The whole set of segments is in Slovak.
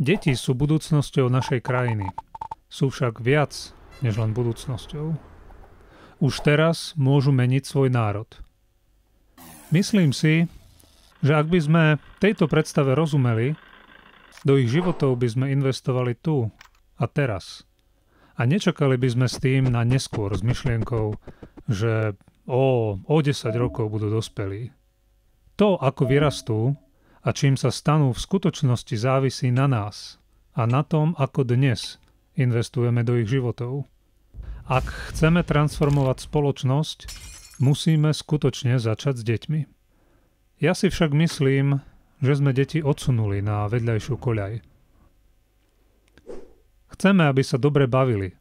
Deti sú budúcnosťou našej krajiny. Sú však viac než len budúcnosťou. Už teraz môžu meniť svoj národ. Myslím si, že ak by sme tejto predstave rozumeli, do ich životov by sme investovali tu a teraz. A nečakali by sme s tým na neskôr s myšlienkou, že o 10 rokov budú dospelí. To, ako vyrastú a čím sa stanú v skutočnosti závisí na nás a na tom, ako dnes investujeme do ich životov. Ak chceme transformovať spoločnosť, musíme skutočne začať s deťmi. Ja si však myslím, že sme deti odsunuli na vedľajšiu koľaj. Chceme, aby sa dobre bavili,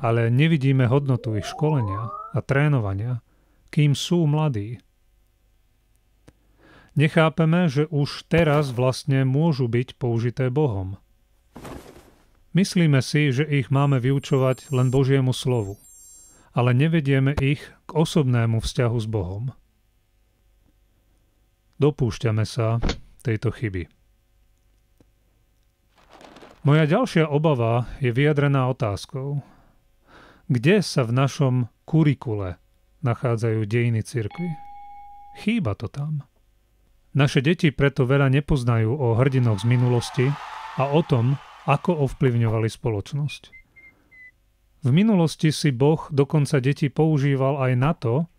ale nevidíme hodnotu ich školenia a trénovania, kým sú mladí. Nechápeme, že už teraz vlastne môžu byť použité Bohom. Myslíme si, že ich máme vyučovať len Božiemu slovu, ale nevedieme ich k osobnému vzťahu s Bohom. Dopúšťame sa tejto chyby. Moja ďalšia obava je vyjadrená otázkou. Kde sa v našom kurikule nachádzajú dejiny cirkvi? Chýba to tam. Naše deti preto veľa nepoznajú o hrdinoch z minulosti a o tom, ako ovplyvňovali spoločnosť. V minulosti si Boh dokonca deti používal aj na to,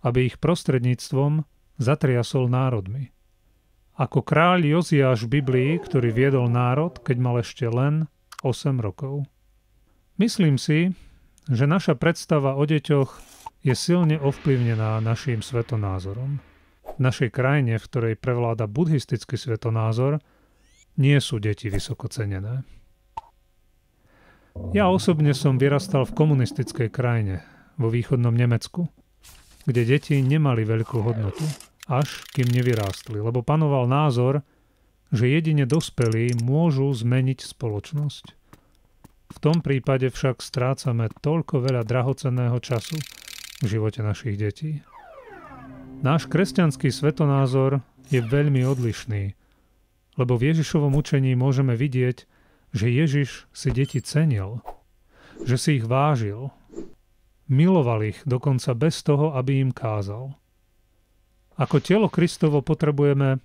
aby ich prostredníctvom zatriasol národmi. Ako kráľ Joziáš v Biblii, ktorý viedol národ, keď mal ešte len 8 rokov. Myslím si, že naša predstava o deťoch je silne ovplyvnená naším svetonázorom. V našej krajine, v ktorej prevláda buddhistický svetonázor, nie sú deti vysoko cenené. Ja osobne som vyrastal v komunistickej krajine, vo východnom Nemecku, kde deti nemali veľkú hodnotu, až kým nevyrástli, lebo panoval názor, že jedine dospelí môžu zmeniť spoločnosť. V tom prípade však strácame toľko veľa drahocenného času v živote našich detí. Náš kresťanský svetonázor je veľmi odlišný, lebo v Ježišovom učení môžeme vidieť, že Ježiš si deti cenil, že si ich vážil, miloval ich dokonca bez toho, aby im kázal. Ako telo Kristovo potrebujeme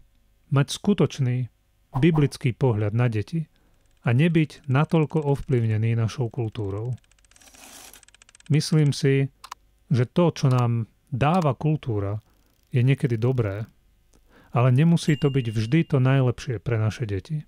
mať skutočný biblický pohľad na deti a nebyť natoľko ovplyvnený našou kultúrou. Myslím si, že to, čo nám dáva kultúra, je niekedy dobré, ale nemusí to byť vždy to najlepšie pre naše deti.